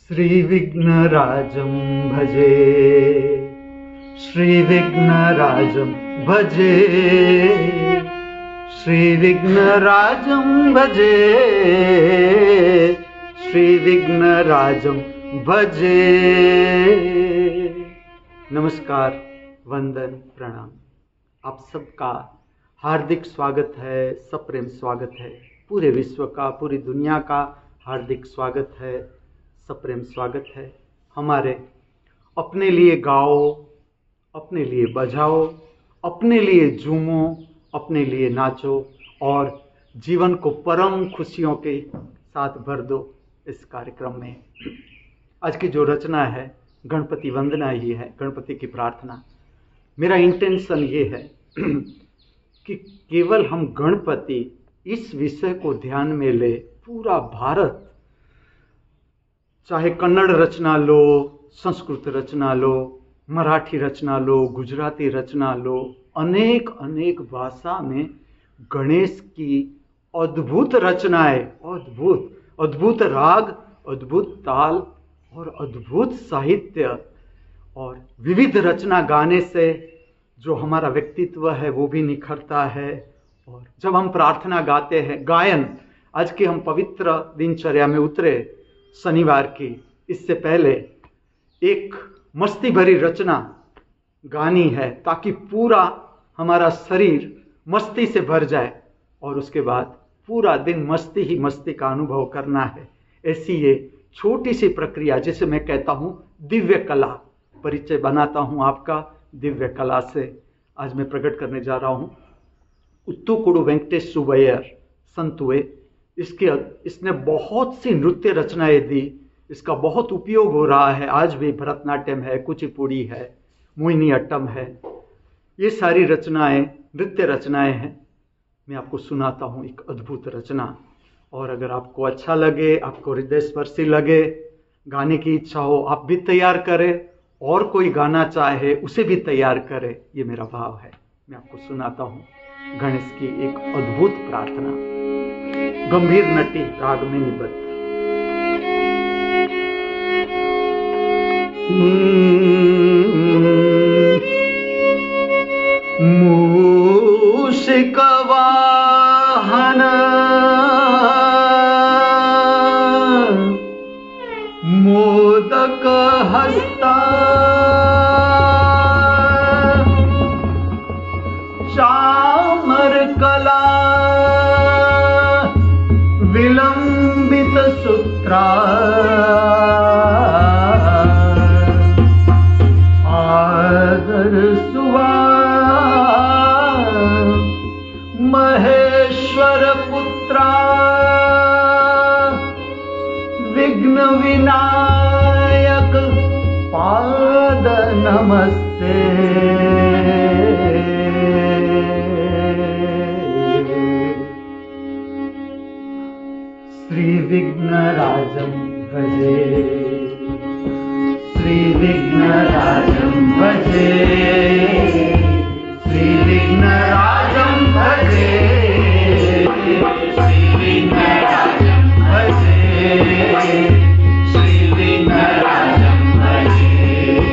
श्रीविघ्नराजं भजे, श्रीविघ्नराजं भजे, श्रीविघ्नराजं भजे, श्रीविघ्नराजं भजे। नमस्कार, वंदन, प्रणाम। आप सबका हार्दिक स्वागत है, सप्रेम स्वागत है। पूरे विश्व का, पूरी दुनिया का हार्दिक स्वागत है, सप्रेम स्वागत है। हमारे अपने लिए गाओ, अपने लिए बजाओ, अपने लिए झूमो, अपने लिए नाचो और जीवन को परम खुशियों के साथ भर दो। इस कार्यक्रम में आज की जो रचना है गणपति वंदना ही है, गणपति की प्रार्थना। मेरा इंटेंशन ये है कि केवल हम गणपति इस विषय को ध्यान में ले। पूरा भारत, चाहे कन्नड़ रचना लो, संस्कृत रचना लो, मराठी रचना लो, गुजराती रचना लो, अनेक अनेक भाषा में गणेश की अद्भुत रचनाएं, अद्भुत राग, अद्भुत ताल और अद्भुत साहित्य और विविध रचना गाने से जो हमारा व्यक्तित्व है वो भी निखरता है। और जब हम प्रार्थना गाते हैं, गायन, आज की हम पवित्र दिनचर्या में उतरे शनिवार की, इससे पहले एक मस्ती भरी रचना गानी है ताकि पूरा हमारा शरीर मस्ती से भर जाए और उसके बाद पूरा दिन मस्ती ही मस्ती का अनुभव करना है। ऐसी ये छोटी सी प्रक्रिया जिसे मैं कहता हूँ दिव्य कला, परिचय बनाता हूँ आपका दिव्य कला से। आज मैं प्रकट करने जा रहा हूँ उत्तुकुडु वेंकटेश सुब्बैयर संतुए। इसने बहुत सी नृत्य रचनाएं दी, इसका बहुत उपयोग हो रहा है। आज भी भरतनाट्यम है, कुचिपुड़ी है, मोहिनी अट्टम है, ये सारी रचनाएं नृत्य रचनाएं हैं। मैं आपको सुनाता हूँ एक अद्भुत रचना, और अगर आपको अच्छा लगे, आपको हृदय स्पर्शी लगे, गाने की इच्छा हो, आप भी तैयार करें, और कोई गाना चाहे उसे भी तैयार करें। ये मेरा भाव है। मैं आपको सुनाता हूँ गणेश की एक अद्भुत प्रार्थना, गंभीर नटी राग में निबद्ध। मूषिक वाहन मोदक हस्ता चामर कला विलंबित सूत्रा आदर सुवा महेश्वर पुत्रा विघ्न विनायक पाद नमस्ते। श्रीविघ्नराजं भजे, श्रीविघ्नराजं भजे, श्रीविघ्नराजं भजे, श्रीविघ्नराजं भजे, श्रीविघ्नराजं भजे, श्रीविघ्नराजं भजे,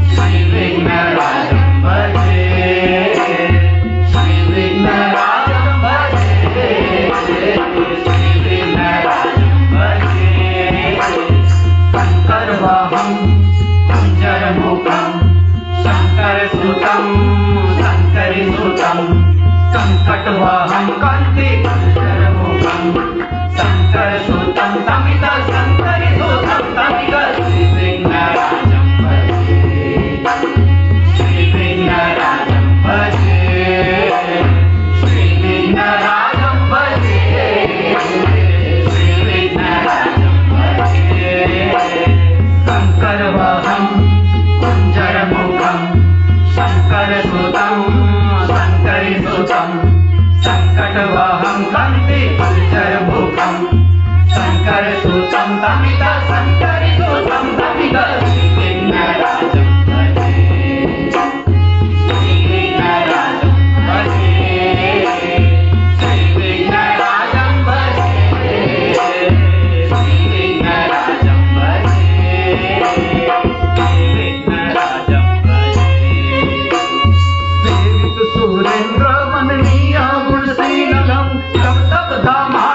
श्रीविघ्नराजं भजे, सुतं शङ्करि सुतं सङ्कटवहं कान्ति कुञ्जरमुखं शङ्कर सुतं तमित शङ्करि सुतं तमित श्रीविघ्नराजं भजे श्रीविघ्नराजं भजे श्रीविघ्नराजं भजे श्रीविघ्नराजं भजे शङ्करवहं कुञ्जरमुखं शङ्करसुतं शङ्करि सुतं सङ्कटवहं कान्ति कुञ्जरमुखं शङ्करसुतं तमित शङ्करि सुतं तमित श्रीविघ्नराजं भजे श्रीविघ्नराजं भजे श्रीविघ्नराजं भजे श्रीविघ्नराजं भजे श्रीविघ्नराजं भजे सेवित सुरेन्द्र मननीय गुणशीलम् तप तप धामा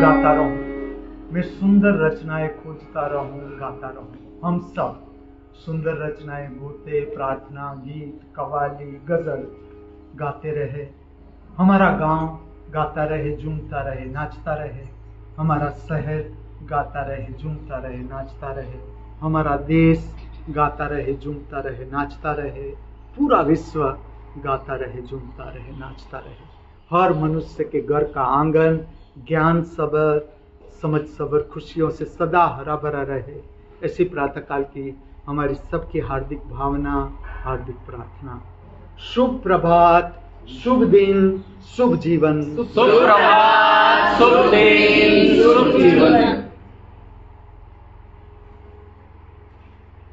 गाता रहूं, मैं सुंदर रचनाएं खोजता रहूं, गाता रहूं। हम सब सुंदर रचनाएं, गोते, प्रार्थना, गीत, कव्वाली, गजल गाते रहे। हमारा गांव गाता रहे, झूमता रहे, नाचता रहे। हमारा शहर गाता रहे, झूमता रहे, नाचता रहे। हमारा देश गाता रहे, झूमता रहे, नाचता रहे। पूरा विश्व गाता रहे, झूमता रहे, नाचता रहे। हर मनुष्य के घर का आंगन ज्ञान सबर, समझ सबर, खुशियों से सदा हरा भरा रहे। ऐसी प्रातःकाल की हमारी सबकी हार्दिक भावना, हार्दिक प्रार्थना। शुभ प्रभात, शुभ दिन, शुभ जीवन। सुप्रभात, शुभ दिन, शुभ जीवन।